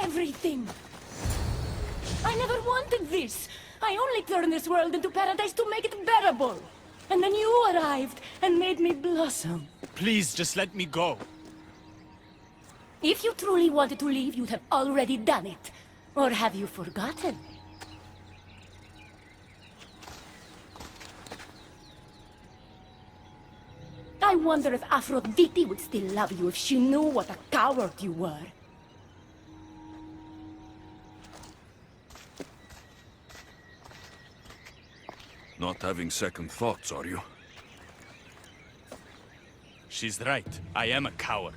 everything. I never wanted this. I only turned this world into paradise to make it bearable. And then you arrived and made me blossom. Please, just let me go. If you truly wanted to leave, you'd have already done it. Or have you forgotten? I wonder if Aphrodite would still love you if she knew what a coward you were. Not having second thoughts, are you? She's right. I am a coward.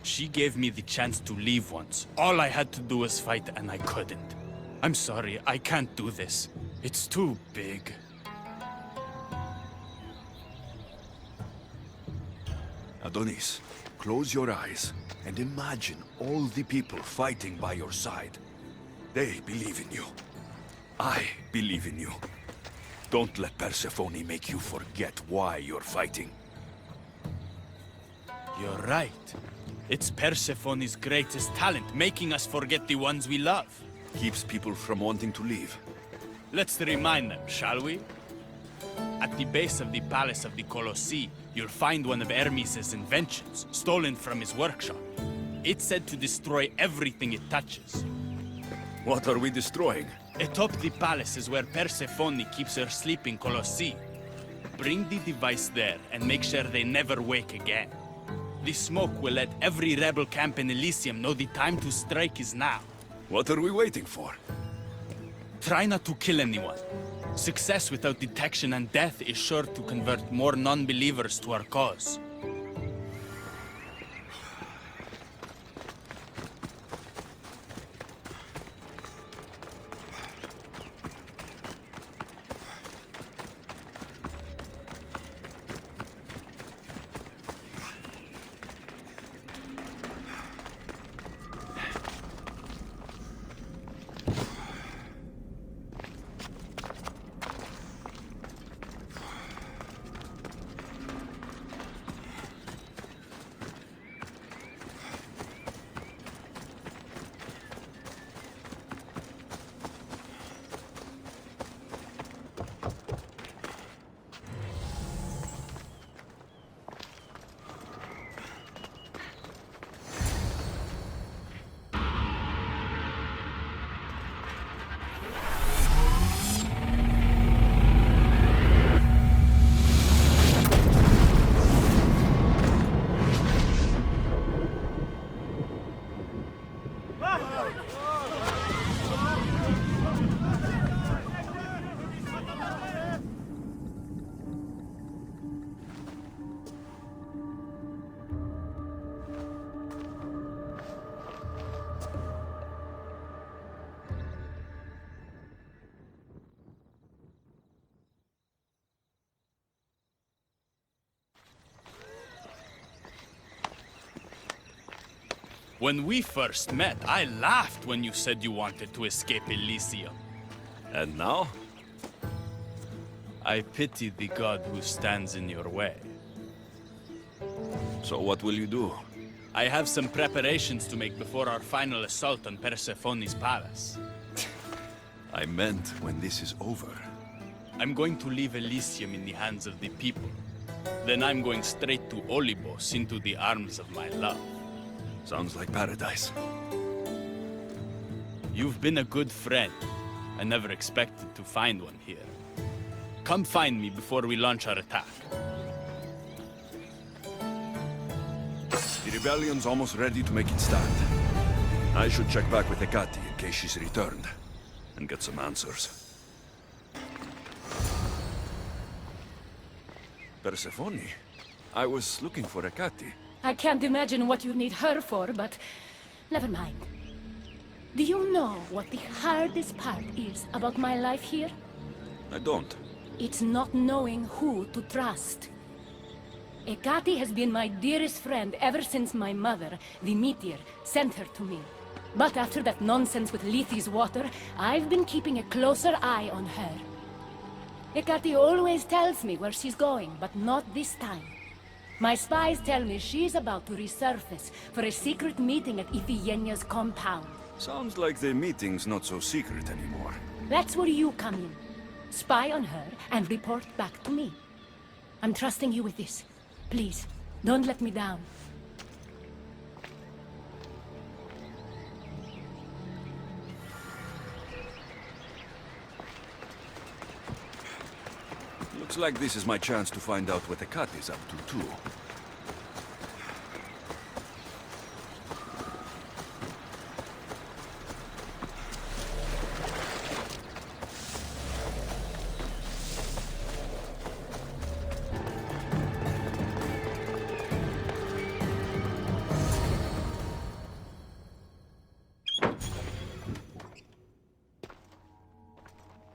She gave me the chance to leave once. All I had to do was fight, and I couldn't. I'm sorry, I can't do this. It's too big. Adonis, close your eyes and imagine all the people fighting by your side. They believe in you. I believe in you. Don't let Persephone make you forget why you're fighting. You're right. It's Persephone's greatest talent, making us forget the ones we love. Keeps people from wanting to leave. Let's remind them, shall we? At the base of the palace of the Colossi, you'll find one of Hermes' inventions, stolen from his workshop. It's said to destroy everything it touches. What are we destroying? Atop the palace is where Persephone keeps her sleeping Colossi. Bring the device there and make sure they never wake again. The smoke will let every rebel camp in Elysium know the time to strike is now. What are we waiting for? Try not to kill anyone. Success without detection and death is sure to convert more non-believers to our cause. When we first met, I laughed when you said you wanted to escape Elysium. And now? I pity the god who stands in your way. So what will you do? I have some preparations to make before our final assault on Persephone's palace. I meant when this is over. I'm going to leave Elysium in the hands of the people. Then I'm going straight to Olybos, into the arms of my love. Sounds like paradise. You've been a good friend. I never expected to find one here. Come find me before we launch our attack. The rebellion's almost ready to make its stand. I should check back with Hecate in case she's returned, and get some answers. Persephone? I was looking for Hecate. I can't imagine what you need her for, but never mind. Do you know what the hardest part is about my life here? I don't. It's not knowing who to trust. Hecate has been my dearest friend ever since my mother, the meteor, sent her to me. But after that nonsense with Lethe's water, I've been keeping a closer eye on her. Hecate always tells me where she's going, but not this time. My spies tell me she's about to resurface for a secret meeting at Iphigenia's compound. Sounds like the meeting's not so secret anymore. That's where you come in. Spy on her and report back to me. I'm trusting you with this. Please, don't let me down. Looks like this is my chance to find out what the cat is up to, too.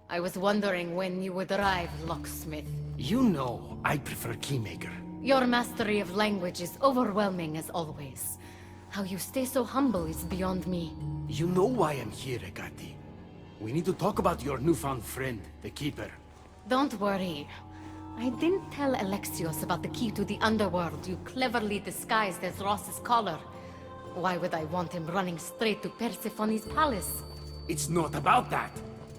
I was wondering when you would arrive, locksmith. You know, I prefer Keymaker. Your mastery of language is overwhelming as always. How you stay so humble is beyond me. You know why I'm here, Ekati. We need to talk about your newfound friend, the Keeper. Don't worry. I didn't tell Alexios about the key to the underworld you cleverly disguised as Ross's collar. Why would I want him running straight to Persephone's palace? It's not about that.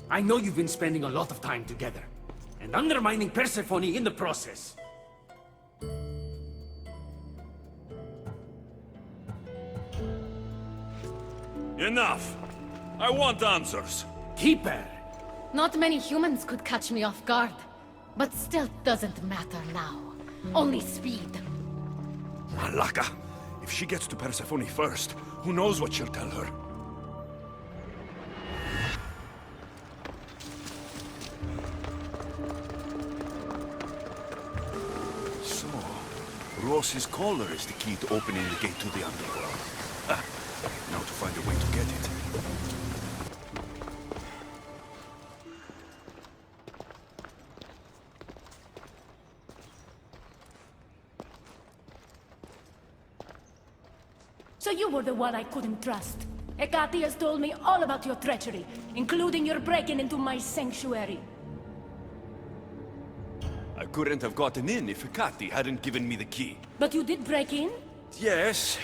I know you've been spending a lot of time together, and undermining Persephone in the process. Enough! I want answers! Keeper! Not many humans could catch me off guard. But stealth doesn't matter now. Only speed. Malaka! If she gets to Persephone first, who knows what she'll tell her? So, Ross's collar is the key to opening the gate to the underworld. Ah, now to find a way to get it. So you were the one I couldn't trust. Hecate has told me all about your treachery, including your breaking into my sanctuary. I couldn't have gotten in if Hecate hadn't given me the key. But you did break in? Yes,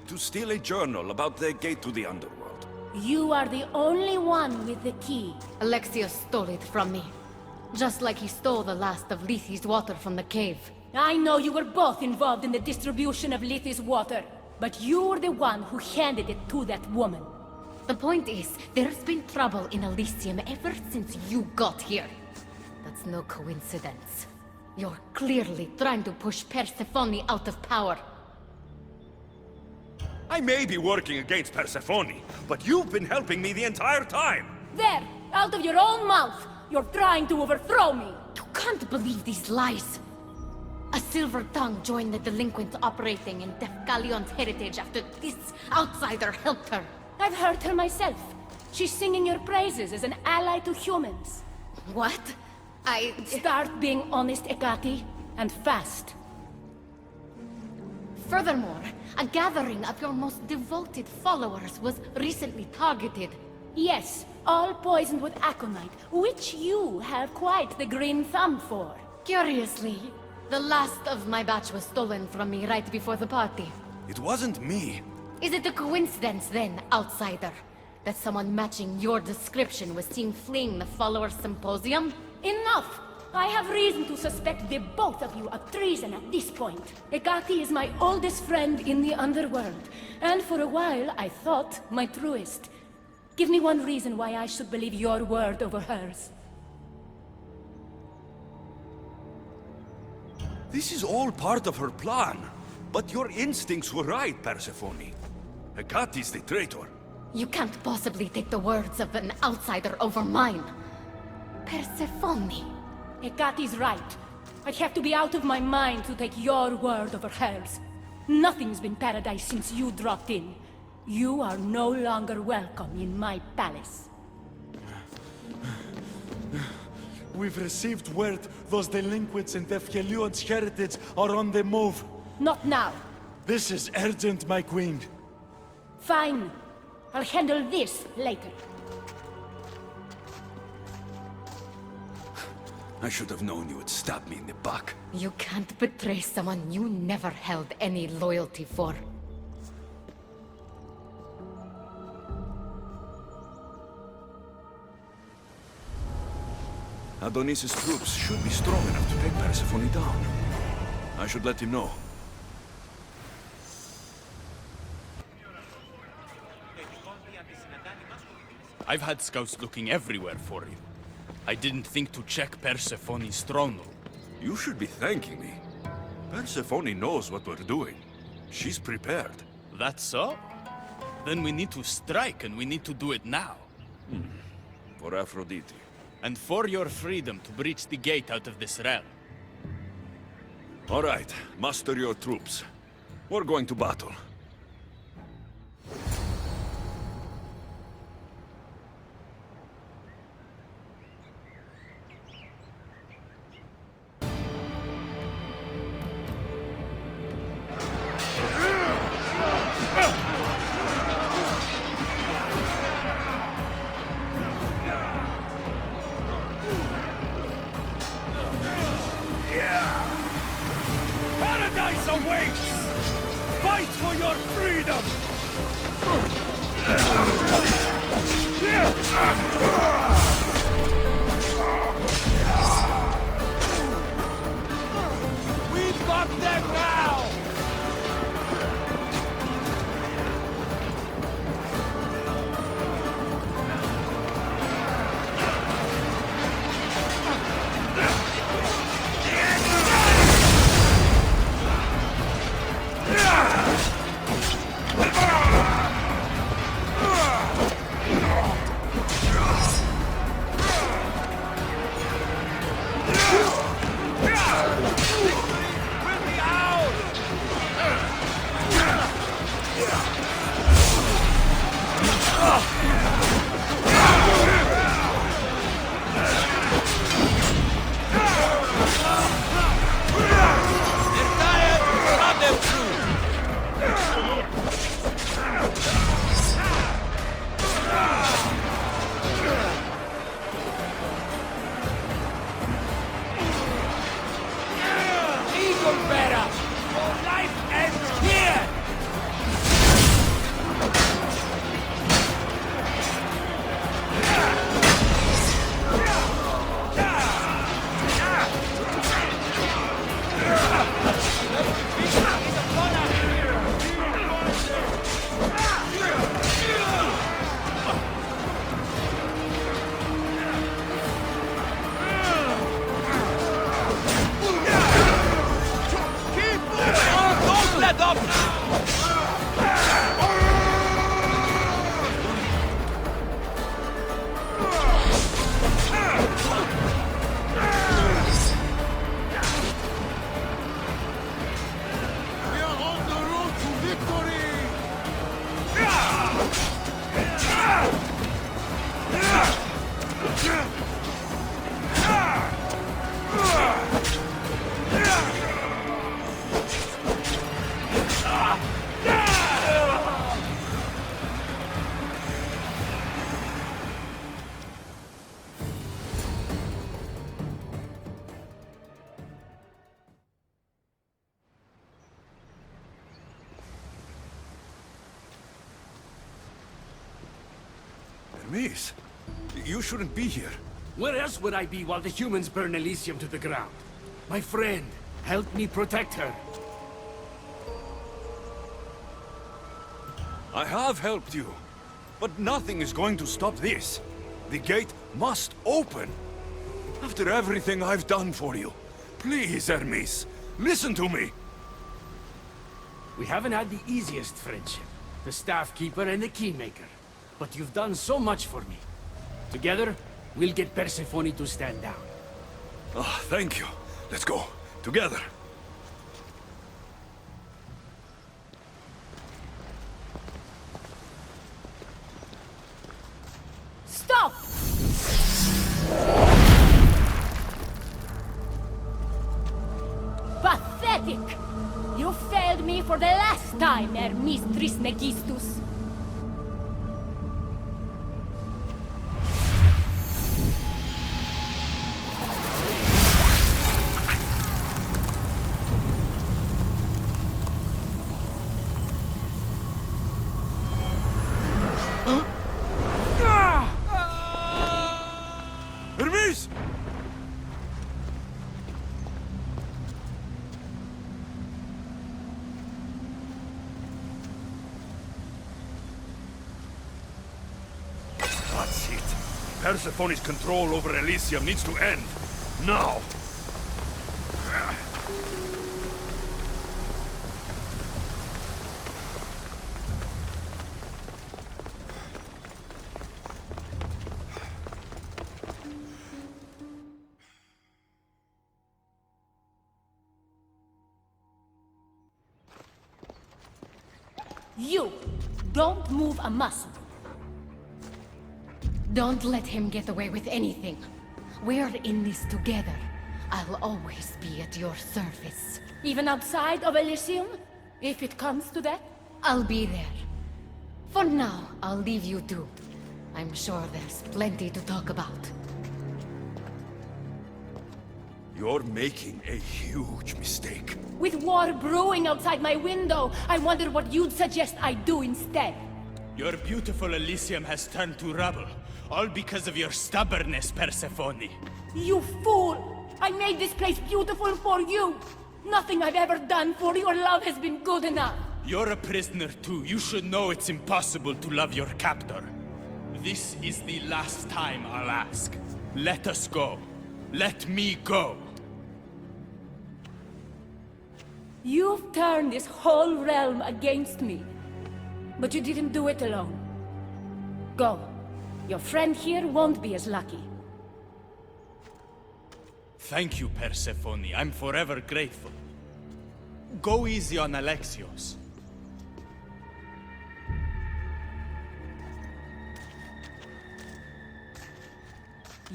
to steal a journal about the gate to the underworld. You are the only one with the key. Alexios stole it from me. Just like he stole the last of Lethe's water from the cave. I know you were both involved in the distribution of Lethe's water, but you were the one who handed it to that woman. The point is, there's been trouble in Elysium ever since you got here. That's no coincidence. You're clearly trying to push Persephone out of power. I may be working against Persephone, but you've been helping me the entire time! There! Out of your own mouth! You're trying to overthrow me! You can't believe these lies! A silver tongue joined the delinquents operating in Defcalion's heritage after this outsider helped her. I've heard her myself. She's singing your praises as an ally to humans. What? Start being honest, Hecate, and fast. Furthermore, a gathering of your most devoted followers was recently targeted. Yes, all poisoned with aconite, which you have quite the green thumb for. Curiously, the last of my batch was stolen from me right before the party. It wasn't me. Is it a coincidence then, outsider, that someone matching your description was seen fleeing the followers' symposium? Enough! I have reason to suspect the both of you of treason at this point. Hecate is my oldest friend in the underworld, and for a while I thought my truest. Give me one reason why I should believe your word over hers. This is all part of her plan. But your instincts were right, Persephone. Hecate's the traitor. You can't possibly take the words of an outsider over mine. Persephone. Hecate's right. I'd have to be out of my mind to take your word over hers. Nothing's been paradise since you dropped in. You are no longer welcome in my palace. We've received word those delinquents in Defkelion's heritage are on the move. Not now. This is urgent, my queen. Fine. I'll handle this later. I should have known you would stab me in the back. You can't betray someone you never held any loyalty for. Adonis' troops should be strong enough to take Persephone down. I should let him know. I've had scouts looking everywhere for you. I didn't think to check Persephone's throne room. You should be thanking me. Persephone knows what we're doing. She's prepared. That's so? Then we need to strike, and we need to do it now. For Aphrodite. And for your freedom to breach the gate out of this realm. All right, muster your troops. We're going to battle. Paradise awaits! Fight for your freedom! We've got them now! Hermes, you shouldn't be here. Where else would I be while the humans burn Elysium to the ground? My friend, help me protect her. I have helped you, but nothing is going to stop this. The gate must open. After everything I've done for you, please, Hermes, listen to me. We haven't had the easiest friendship. The Staff Keeper and the Keymaker. But you've done so much for me. Together, we'll get Persephone to stand down. Ah, thank you. Let's go. Together. Stop! Pathetic! You failed me for the last time, Hermes Trismegistus. That's it. Persephone's control over Elysium needs to end. Now! You! Don't move a muscle. Don't let him get away with anything. We're in this together. I'll always be at your service. Even outside of Elysium? If it comes to that? I'll be there. For now, I'll leave you two. I'm sure there's plenty to talk about. You're making a huge mistake. With war brewing outside my window, I wonder what you'd suggest I do instead. Your beautiful Elysium has turned to rubble, all because of your stubbornness, Persephone. You fool! I made this place beautiful for you! Nothing I've ever done for your love has been good enough! You're a prisoner too. You should know it's impossible to love your captor. This is the last time I'll ask. Let us go. Let me go. You've turned this whole realm against me. But you didn't do it alone. Go. Your friend here won't be as lucky. Thank you, Persephone. I'm forever grateful. Go easy on Alexios.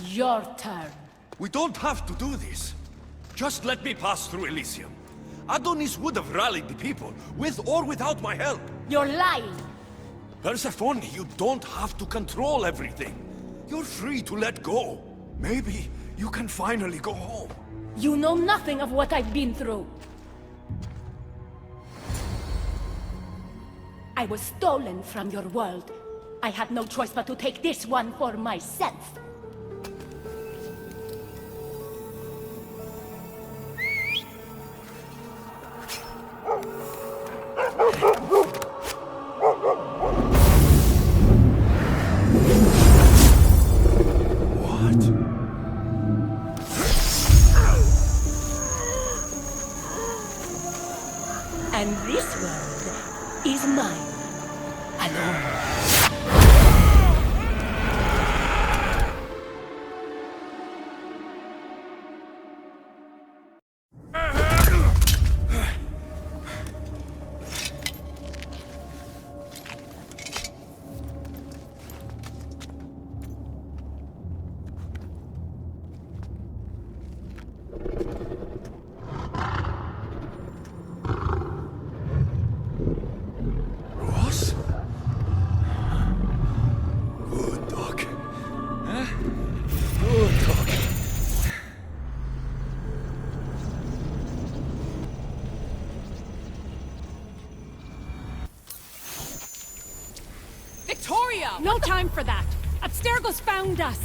Your turn. We don't have to do this. Just let me pass through Elysium. Adonis would have rallied the people, with or without my help. You're lying! Persephone, you don't have to control everything. You're free to let go. Maybe you can finally go home. You know nothing of what I've been through. I was stolen from your world. I had no choice but to take this one for myself. And this world is mine, alone. No time for that! Abstergo's found us!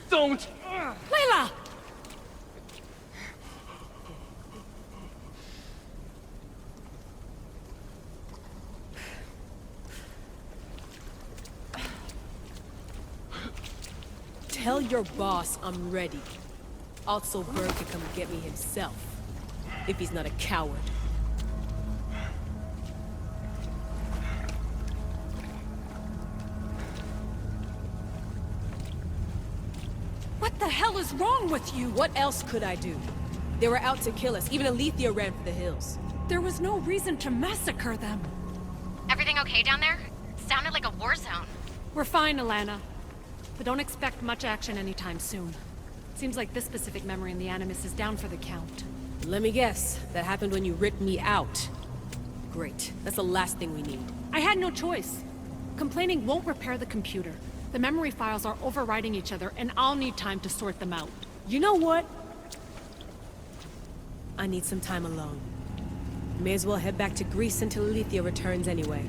Don't! Layla! Tell your boss I'm ready. Also, Bird can come get me himself. If he's not a coward. What the hell is wrong with you? What else could I do? They were out to kill us. Even Alethea ran for the hills. There was no reason to massacre them. Everything okay down there? Sounded like a war zone. We're fine, Alana. But don't expect much action anytime soon. Seems like this specific memory in the Animus is down for the count. Let me guess. That happened when you ripped me out. Great. That's the last thing we need. I had no choice. Complaining won't repair the computer. The memory files are overriding each other, and I'll need time to sort them out. You know what? I need some time alone. May as well head back to Greece until Alethea returns anyway.